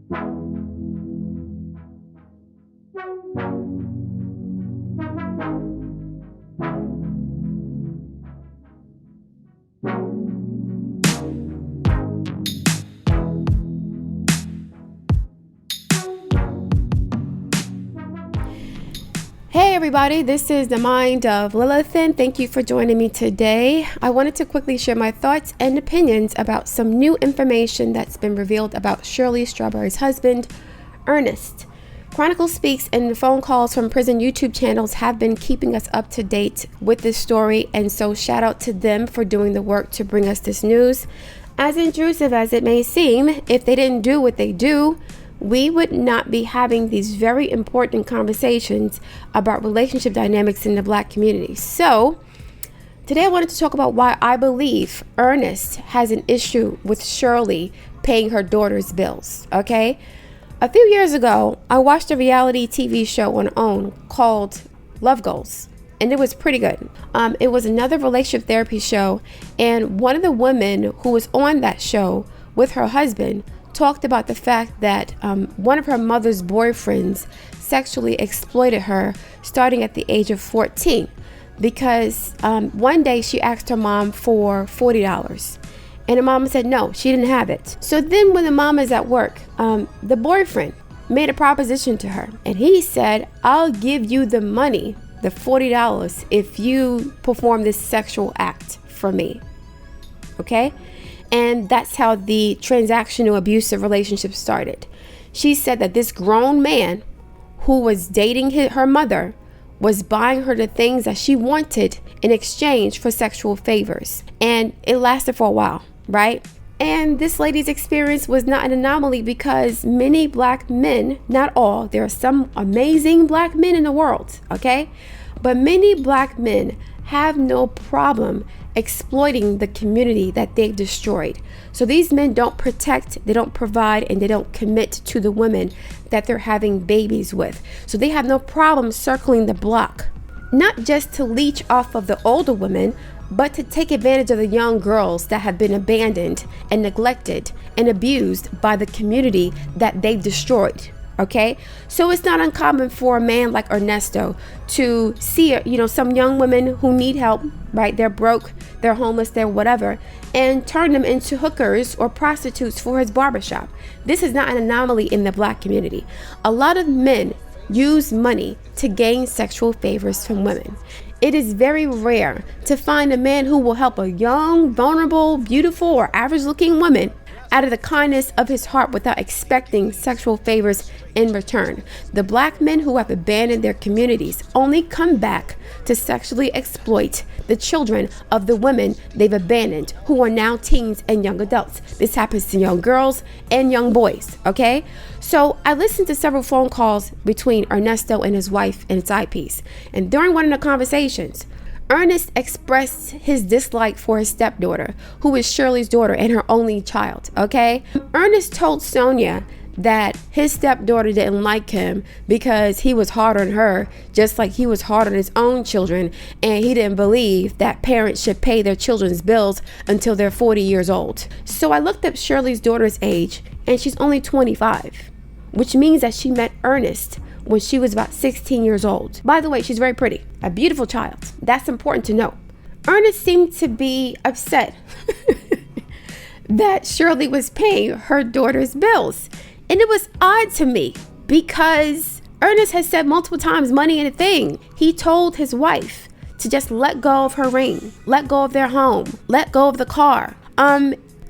Hey everybody, this is the Mind of Lilith, and thank you for joining me today. I wanted to quickly share my thoughts and opinions about some new information that's been revealed about Shirley Strawberry's husband, Ernest. Chronicle Speaks and the phone calls from prison YouTube channels have been keeping us up to date with this story, and so shout out to them for doing the work to bring us this news. As intrusive as it may seem, if they didn't do what they do, we would not be having these very important conversations about relationship dynamics in the Black community. So today I wanted to talk about why I believe Ernest has an issue with Shirley paying her daughter's bills. Okay, a few years ago I watched a reality TV show on OWN called Love Goals, and it was pretty good. It was another relationship therapy show, and one of the women who was on that show with her husband talked about the fact that one of her mother's boyfriends sexually exploited her starting at the age of 14, because one day she asked her mom for $40 and her mama said no, she didn't have it. So then when the mom is at work, the boyfriend made a proposition to her, and he said, I'll give you the money, the $40, if you perform this sexual act for me. Okay? And that's how the transactional abusive relationship started. She said that this grown man who was dating her mother was buying her the things that she wanted in exchange for sexual favors. And it lasted for a while, right? And this lady's experience was not an anomaly, because many Black men, not all, there are some amazing Black men in the world, okay? But many Black men have no problem exploiting the community that they've destroyed. So these men don't protect, they don't provide, and they don't commit to the women that they're having babies with. So they have no problem circling the block, not just to leech off of the older women, but to take advantage of the young girls that have been abandoned and neglected and abused by the community that they've destroyed. Okay, so it's not uncommon for a man like Ernesto to see, some young women who need help, right? They're broke, they're homeless, they're whatever, and turn them into hookers or prostitutes for his barbershop. This is not an anomaly in the Black community. A lot of men use money to gain sexual favors from women. It is very rare to find a man who will help a young, vulnerable, beautiful, or average-looking woman out of the kindness of his heart without expecting sexual favors in return. The Black men who have abandoned their communities only come back to sexually exploit the children of the women they've abandoned, who are now teens and young adults. This happens to young girls and young boys, okay? So I listened to several phone calls between Ernesto and his wife and its eyepiece. And during one of the conversations, Ernest expressed his dislike for his stepdaughter, who is Shirley's daughter and her only child, okay? Ernest told Sonia that his stepdaughter didn't like him because he was hard on her, just like he was hard on his own children, and he didn't believe that parents should pay their children's bills until they're 40 years old. So I looked up Shirley's daughter's age, and she's only 25, which means that she met Ernest when she was about 16 years old. By the way, she's very pretty, a beautiful child. That's important to know. Ernest seemed to be upset that Shirley was paying her daughter's bills. And it was odd to me, because Ernest has said multiple times money ain't a thing. He told his wife to just let go of her ring, let go of their home, let go of the car.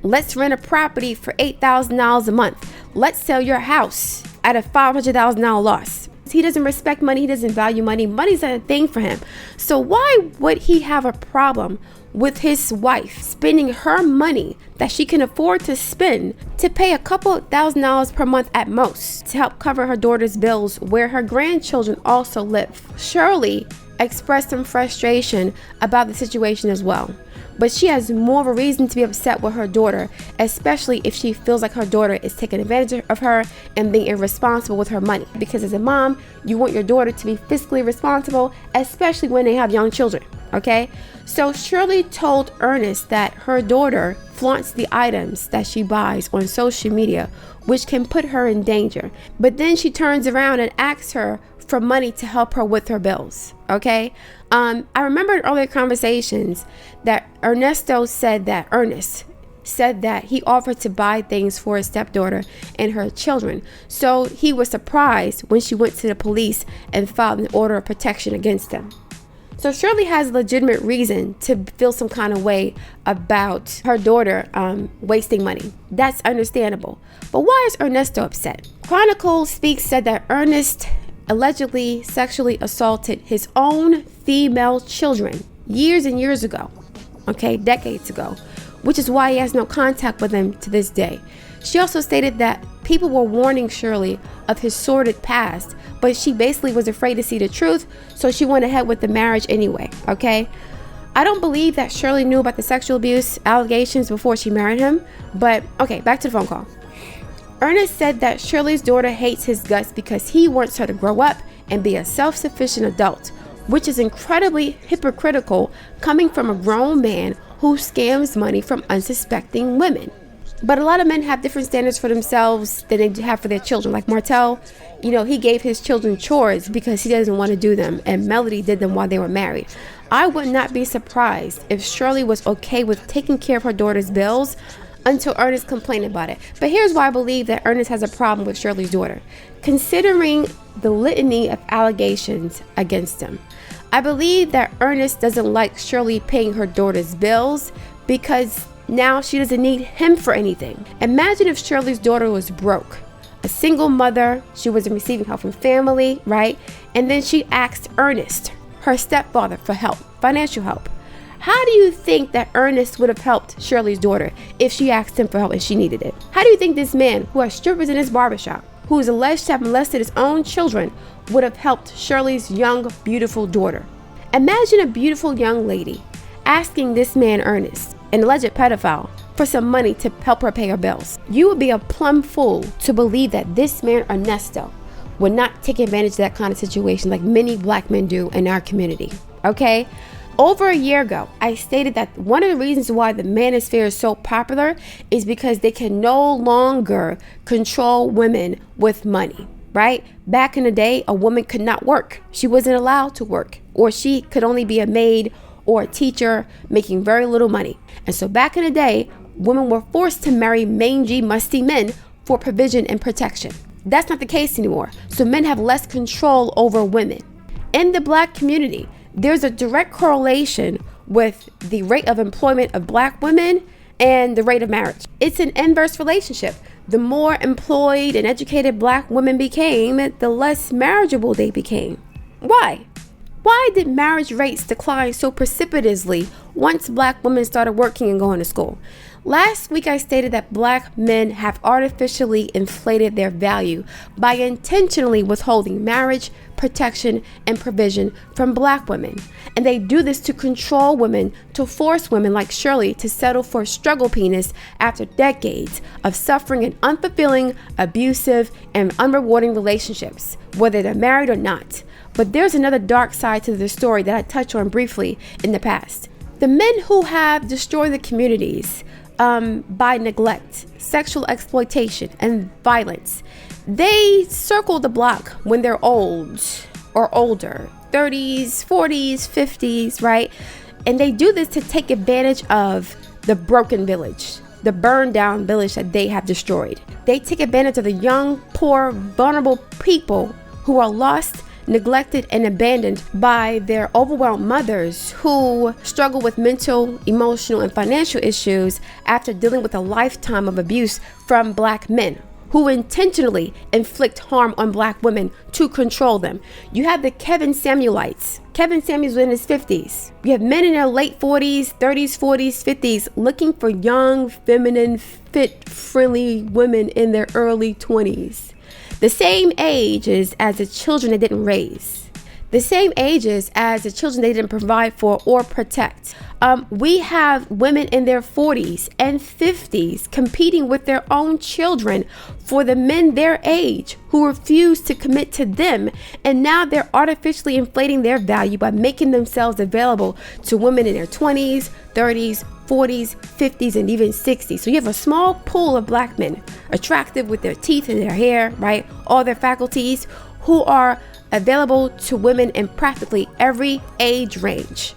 Let's rent a property for $8,000 a month. Let's sell your house at a $500,000 loss. He doesn't respect money. He doesn't value money. Money's not a thing for him. So why would he have a problem with his wife spending her money that she can afford to spend to pay a couple $1,000s per month at most to help cover her daughter's bills, where her grandchildren also live? Shirley expressed some frustration about the situation as well. but she has more of a reason to be upset with her daughter, especially if she feels like her daughter is taking advantage of her and being irresponsible with her money. Because as a mom, you want your daughter to be fiscally responsible, especially when they have young children, okay? So Shirley told Ernest that her daughter flaunts the items that she buys on social media, which can put her in danger. But then she turns around and asks her for money to help her with her bills, okay? I remember in earlier conversations that Ernest said that he offered to buy things for his stepdaughter and her children. So he was surprised when she went to the police and filed an order of protection against them. So Shirley has a legitimate reason to feel some kind of way about her daughter wasting money. That's understandable. But why is Ernest upset? Chronicle Speaks said that Ernest allegedly sexually assaulted his own female children years and years ago, okay, decades ago, which is why he has no contact with them to this day. She also stated that people were warning Shirley of his sordid past, but she basically was afraid to see the truth, so she went ahead with the marriage anyway, okay? I don't believe that Shirley knew about the sexual abuse allegations before she married him, but okay, back to the phone call. Ernest said that Shirley's daughter hates his guts because he wants her to grow up and be a self-sufficient adult, which is incredibly hypocritical coming from a grown man who scams money from unsuspecting women. But a lot of men have different standards for themselves than they have for their children. Like Martel, he gave his children chores because he doesn't want to do them, and Melody did them while they were married. I would not be surprised if Shirley was okay with taking care of her daughter's bills until Ernest complained about it. But here's why I believe that Ernest has a problem with Shirley's daughter. Considering the litany of allegations against him, I believe that Ernest doesn't like Shirley paying her daughter's bills because now she doesn't need him for anything. Imagine if Shirley's daughter was broke, a single mother, she wasn't receiving help from family, right? And then she asked Ernest, her stepfather, for help, financial help. How do you think that Ernest would have helped Shirley's daughter if she asked him for help and she needed it? How do you think this man who has strippers in his barbershop, who is alleged to have molested his own children, would have helped Shirley's young, beautiful daughter? Imagine a beautiful young lady asking this man Ernest, an alleged pedophile, for some money to help her pay her bills. You would be a plumb fool to believe that this man Ernesto would not take advantage of that kind of situation like many black men do in our community, okay? Over a year ago, I stated that one of the reasons why the manosphere is so popular is because they can no longer control women with money, right? Back in the day, a woman could not work. She wasn't allowed to work, or she could only be a maid or a teacher making very little money. And so back in the day, women were forced to marry mangy, musty men for provision and protection. That's not the case anymore. So men have less control over women. In the black community, there's a direct correlation with the rate of employment of black women and the rate of marriage. It's an inverse relationship. The more employed and educated black women became, the less marriageable they became. Why? Why did marriage rates decline so precipitously once black women started working and going to school? Last week, I stated that black men have artificially inflated their value by intentionally withholding marriage, protection, and provision from black women. And they do this to control women, to force women like Shirley to settle for struggle penis after decades of suffering in unfulfilling, abusive, and unrewarding relationships, whether they're married or not. But there's another dark side to the story that I touched on briefly in the past. The men who have destroyed the communities by neglect, sexual exploitation, and violence, they circle the block when they're old or older, 30s, 40s, 50s, right? And they do this to take advantage of the broken village, the burned down village that they have destroyed. They take advantage of the young, poor, vulnerable people who are lost, neglected, and abandoned by their overwhelmed mothers who struggle with mental, emotional, and financial issues after dealing with a lifetime of abuse from black men who intentionally inflict harm on black women to control them. You have the Kevin Samuelites. Kevin Samuel's in his 50s. You have men in their late 40s, 30s, 40s, 50s looking for young, feminine, fit, friendly women in their early 20s. The same age as the children they didn't raise. the same ages as the children they didn't provide for or protect. We have women in their 40s and 50s competing with their own children for the men their age who refuse to commit to them, and now they're artificially inflating their value by making themselves available to women in their 20s, 30s, 40s, 50s, and even 60s. So you have a small pool of black men, attractive with their teeth and their hair, right? All their faculties, who are available to women in practically every age range.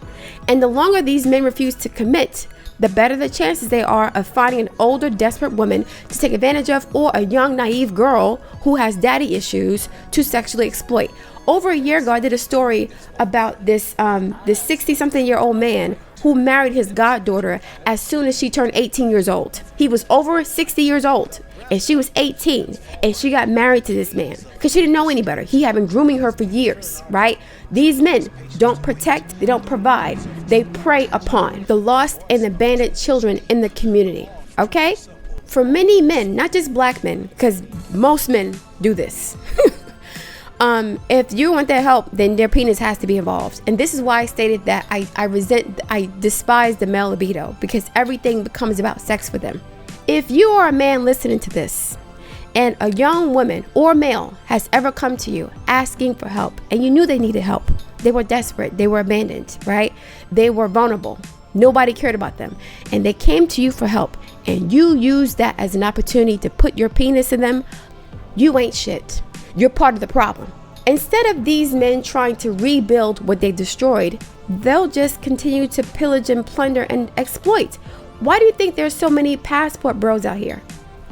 And the longer these men refuse to commit, the better the chances they are of finding an older, desperate woman to take advantage of, or a young, naive girl who has daddy issues to sexually exploit. Over a year ago, I did a story about this 60-something-year-old man who married his goddaughter as soon as she turned 18 years old. He was over 60 years old, and she was 18, and she got married to this man because she didn't know any better. He had been grooming her for years, right? These men don't protect, they don't provide, they prey upon the lost and abandoned children in the community, okay? For many men, not just black men, because most men do this. If you want their help, then their penis has to be involved. And this is why I stated that I despise the male libido, because everything becomes about sex for them. If you are a man listening to this, and a young woman or male has ever come to you asking for help, and you knew they needed help, they were desperate, they were abandoned, right? They were vulnerable, nobody cared about them, and they came to you for help, and you used that as an opportunity to put your penis in them, you ain't shit. You're part of the problem. Instead of these men trying to rebuild what they destroyed, they'll just continue to pillage and plunder and exploit. Why do you think there's so many passport bros out here?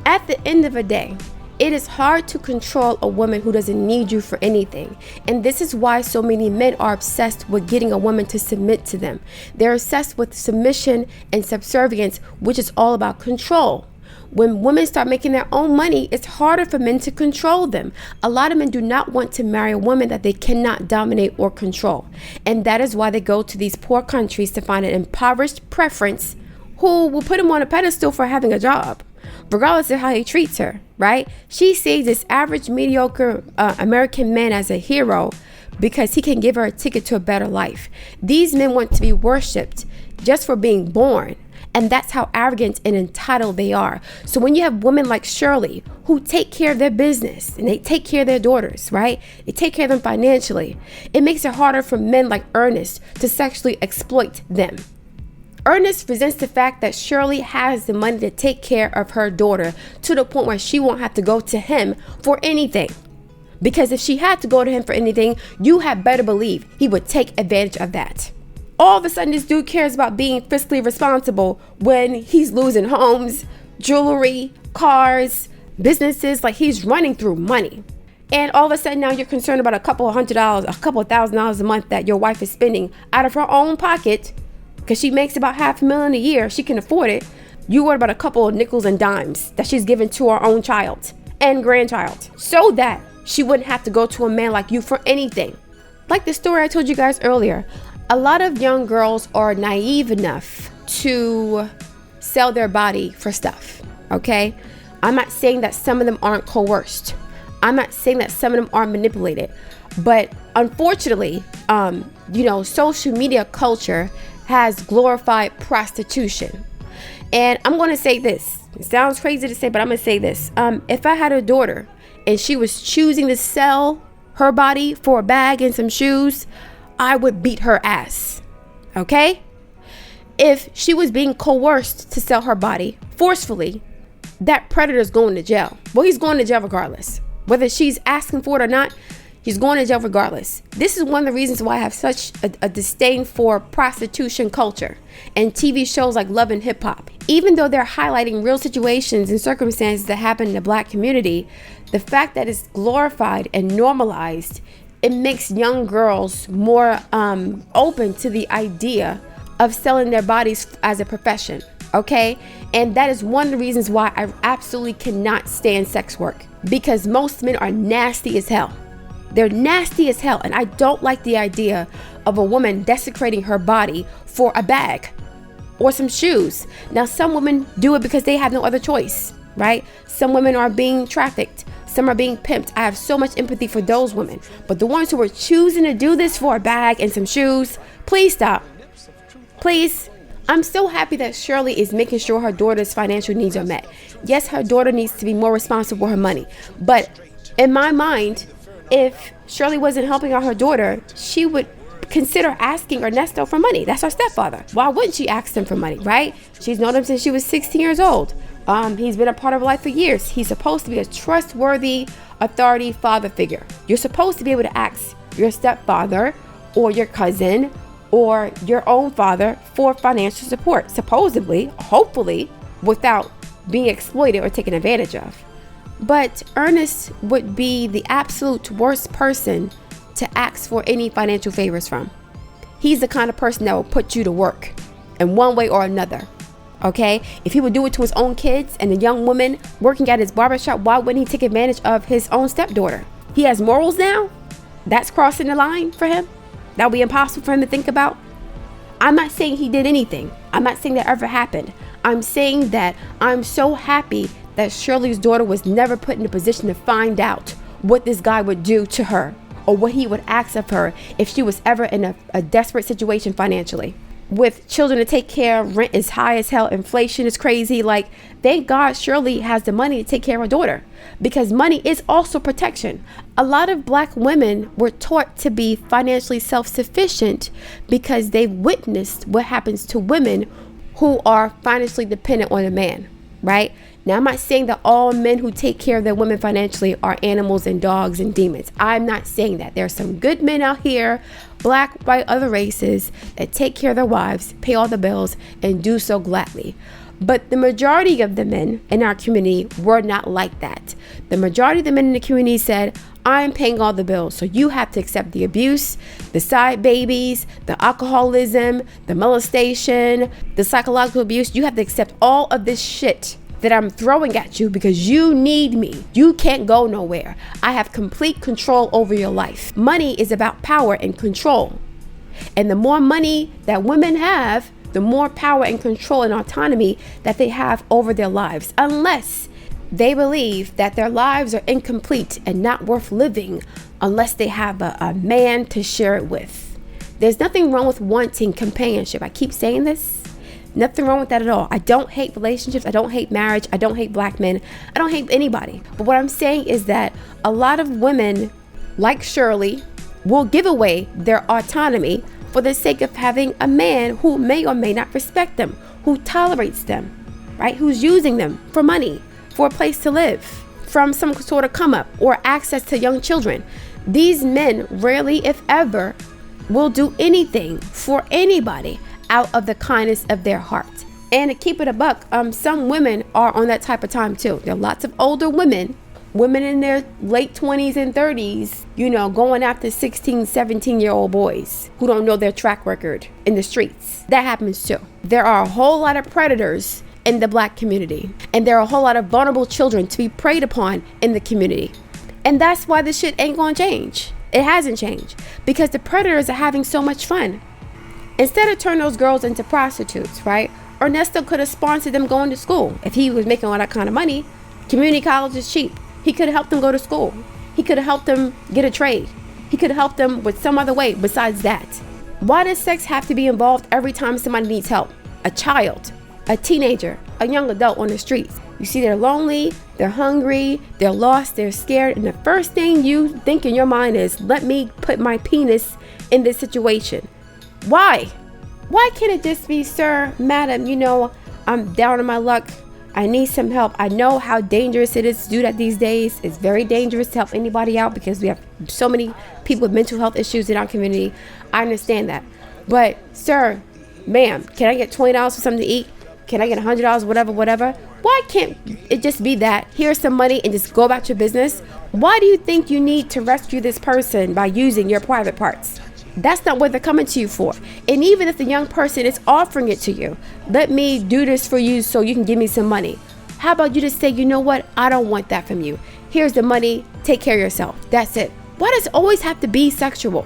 At the end of the day, it is hard to control a woman who doesn't need you for anything. And this is why so many men are obsessed with getting a woman to submit to them. They're obsessed with submission and subservience, which is all about control. When women start making their own money, it's harder for men to control them. A lot of men do not want to marry a woman that they cannot dominate or control. And that is why they go to these poor countries to find an impoverished preference who will put them on a pedestal for having a job, regardless of how he treats her, right? She sees this average, mediocre American man as a hero because he can give her a ticket to a better life. These men want to be worshipped just for being born. And that's how arrogant and entitled they are. So when you have women like Shirley who take care of their business and they take care of their daughters, right? They take care of them financially. It makes it harder for men like Ernest to sexually exploit them. Ernest resents the fact that Shirley has the money to take care of her daughter to the point where she won't have to go to him for anything. Because if she had to go to him for anything, you had better believe he would take advantage of that. All of a sudden, this dude cares about being fiscally responsible when he's losing homes, jewelry, cars, businesses, like he's running through money. And all of a sudden now you're concerned about a couple of $100, a couple of $1,000 a month that your wife is spending out of her own pocket because she makes about $500,000 a year. She can afford it. You worry about a couple of nickels and dimes that she's given to her own child and grandchild so that she wouldn't have to go to a man like you for anything. Like the story I told you guys earlier, a lot of young girls are naive enough to sell their body for stuff, okay? I'm not saying that some of them aren't coerced. I'm not saying that some of them aren't manipulated. But unfortunately, social media culture has glorified prostitution. And I'm going to say this. It sounds crazy to say, but I'm going to say this. If I had a daughter and she was choosing to sell her body for a bag and some shoes, I would beat her ass, okay? If she was being coerced to sell her body forcefully, that predator's going to jail. Well, he's going to jail regardless. Whether she's asking for it or not, he's going to jail regardless. This is one of the reasons why I have such a disdain for prostitution culture and TV shows like Love and Hip Hop. Even though they're highlighting real situations and circumstances that happen in the black community, the fact that it's glorified and normalized, it makes young girls more open to the idea of selling their bodies as a profession, okay? And that is one of the reasons why I absolutely cannot stand sex work, because most men are nasty as hell. They're nasty as hell, and I don't like the idea of a woman desecrating her body for a bag or some shoes. Now, some women do it because they have no other choice, right? Some women are being trafficked. Some are being pimped. I have so much empathy for those women. But the ones who are choosing to do this for a bag and some shoes, please stop. Please. I'm so happy that Shirley is making sure her daughter's financial needs are met. Yes, her daughter needs to be more responsible for her money. But in my mind, if Shirley wasn't helping out her daughter, she would consider asking Ernesto for money. That's her stepfather. Why wouldn't she ask him for money, right? She's known him since she was 16 years old. He's been a part of her life for years. He's supposed to be a trustworthy authority father figure. You're supposed to be able to ask your stepfather or your cousin or your own father for financial support, supposedly, hopefully, without being exploited or taken advantage of. But Ernest would be the absolute worst person to ask for any financial favors from. He's the kind of person that will put you to work in one way or another. Okay? If he would do it to his own kids and a young woman working at his barbershop, why wouldn't he take advantage of his own stepdaughter? He has morals now? That's crossing the line for him? That would be impossible for him to think about? I'm not saying he did anything. I'm not saying that ever happened. I'm saying that I'm so happy that Shirley's daughter was never put in a position to find out what this guy would do to her or what he would ask of her if she was ever in a desperate situation financially. With children to take care, rent is high as hell, inflation is crazy. Like, thank God Shirley has the money to take care of her daughter, because money is also protection. A lot of Black women were taught to be financially self-sufficient because they've witnessed what happens to women who are financially dependent on a man, right? Now, I'm not saying that all men who take care of their women financially are animals and dogs and demons. I'm not saying that. There are some good men out here, Black, white, other races, that take care of their wives, pay all the bills, and do so gladly. But the majority of the men in our community were not like that. The majority of the men in the community said, I'm paying all the bills, so you have to accept the abuse, the side babies, the alcoholism, the molestation, the psychological abuse. You have to accept all of this shit that I'm throwing at you because you need me. You can't go nowhere. I have complete control over your life. Money is about power and control. And the more money that women have, the more power and control and autonomy that they have over their lives, unless they believe that their lives are incomplete and not worth living unless they have a man to share it with. There's nothing wrong with wanting companionship. I keep saying this. Nothing wrong with that at all. I don't hate relationships. I don't hate marriage. I don't hate Black men. I don't hate anybody. But what I'm saying is that a lot of women like Shirley will give away their autonomy for the sake of having a man who may or may not respect them, who tolerates them, right? Who's using them for money, for a place to live, from some sort of come up or access to young children. These men rarely, if ever, will do anything for anybody out of the kindness of their heart. And to keep it a buck, some women are on that type of time too. There are lots of older women in their late 20s and 30s, going after 16, 17-year-old boys who don't know their track record in the streets. That happens too. There are a whole lot of predators in the Black community, and there are a whole lot of vulnerable children to be preyed upon in the community. And that's why this shit ain't gonna change. It hasn't changed because the predators are having so much fun. Instead of turning those girls into prostitutes, right? Ernesto could have sponsored them going to school. If he was making all that kind of money, community college is cheap. He could have helped them go to school. He could have helped them get a trade. He could have helped them with some other way besides that. Why does sex have to be involved every time somebody needs help? A child, a teenager, a young adult on the streets. You see, they're lonely, they're hungry, they're lost, they're scared. And the first thing you think in your mind is, let me put my penis in this situation. Why? Why can't it just be, sir, madam, I'm down on my luck. I need some help. I know how dangerous it is to do that these days. It's very dangerous to help anybody out because we have so many people with mental health issues in our community. I understand that. But, sir, ma'am, can I get $20 for something to eat? Can I get $100, whatever? Why can't it just be that? Here's some money and just go about your business. Why do you think you need to rescue this person by using your private parts? That's not what they're coming to you for. And even if the young person is offering it to you, let me do this for you so you can give me some money. How about you just say, you know what? I don't want that from you. Here's the money. Take care of yourself. That's it. Why does it always have to be sexual?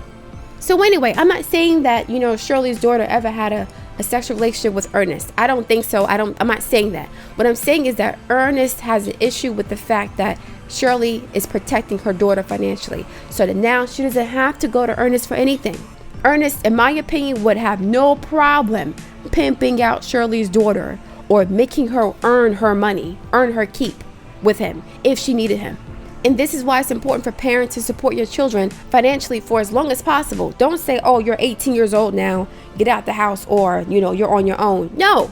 So anyway, I'm not saying that, Shirley's daughter ever had a sexual relationship with Ernest. I don't think so. I'm not saying that. What I'm saying is that Ernest has an issue with the fact that Shirley is protecting her daughter financially, so that now she doesn't have to go to Ernest for anything. Ernest, in my opinion, would have no problem pimping out Shirley's daughter or making her earn her money, earn her keep with him if she needed him. And this is why it's important for parents to support your children financially for as long as possible. Don't say, oh, you're 18 years old now, get out the house, or, you're on your own. No.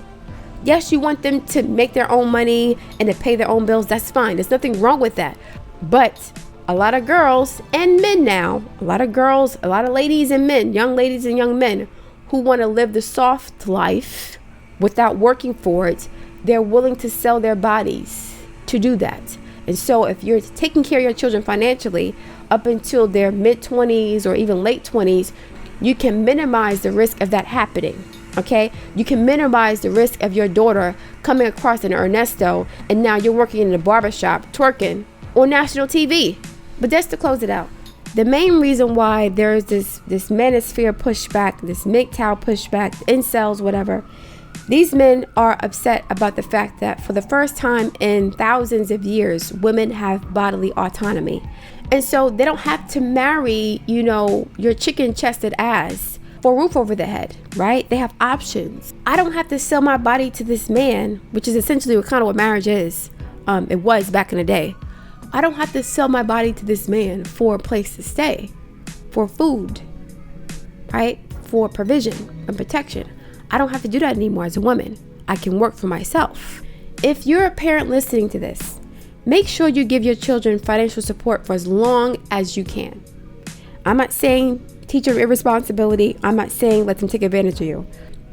Yes, you want them to make their own money and to pay their own bills. That's fine. There's nothing wrong with that. But a lot of girls and men now, a lot of ladies and men, young ladies and young men who want to live the soft life without working for it, they're willing to sell their bodies to do that. And so if you're taking care of your children financially up until their mid-20s or even late 20s, you can minimize the risk of that happening. Okay? You can minimize the risk of your daughter coming across an Ernesto and now you're working in a barbershop twerking on national TV. But just to close it out, the main reason why there's this manosphere pushback, this MGTOW pushback, incels, whatever, these men are upset about the fact that for the first time in thousands of years, women have bodily autonomy. And so they don't have to marry, your chicken-chested ass for a roof over their head, right? They have options. I don't have to sell my body to this man, which is essentially what marriage is. It was back in the day. I don't have to sell my body to this man for a place to stay, for food, right? For provision and protection. I don't have to do that anymore as a woman. I can work for myself. If you're a parent listening to this, make sure you give your children financial support for as long as you can. I'm not saying teach them irresponsibility. I'm not saying let them take advantage of you.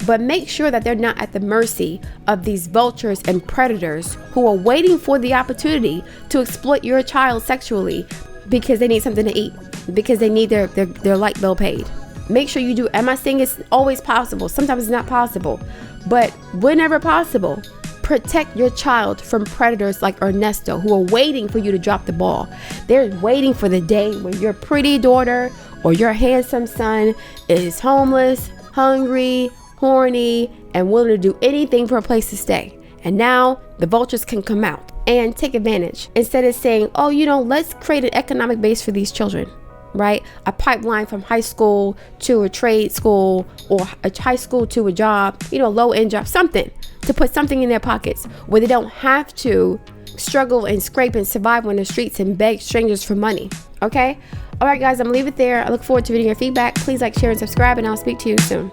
But make sure that they're not at the mercy of these vultures and predators who are waiting for the opportunity to exploit your child sexually because they need something to eat, because they need their light bill paid. Make sure you do. I'm not saying it's always possible. Sometimes it's not possible. But whenever possible, protect your child from predators like Ernesto who are waiting for you to drop the ball. They're waiting for the day when your pretty daughter or your handsome son is homeless, hungry, horny, and willing to do anything for a place to stay. And now the vultures can come out and take advantage. Instead of saying, oh, let's create an economic base for these children. Right? A pipeline from high school to a trade school or a high school to a job, low-end job, something to put something in their pockets where they don't have to struggle and scrape and survive on the streets and beg strangers for money. Okay? All right, guys, I'm gonna leave it there. I look forward to reading your feedback. Please like, share, and subscribe, and I'll speak to you soon.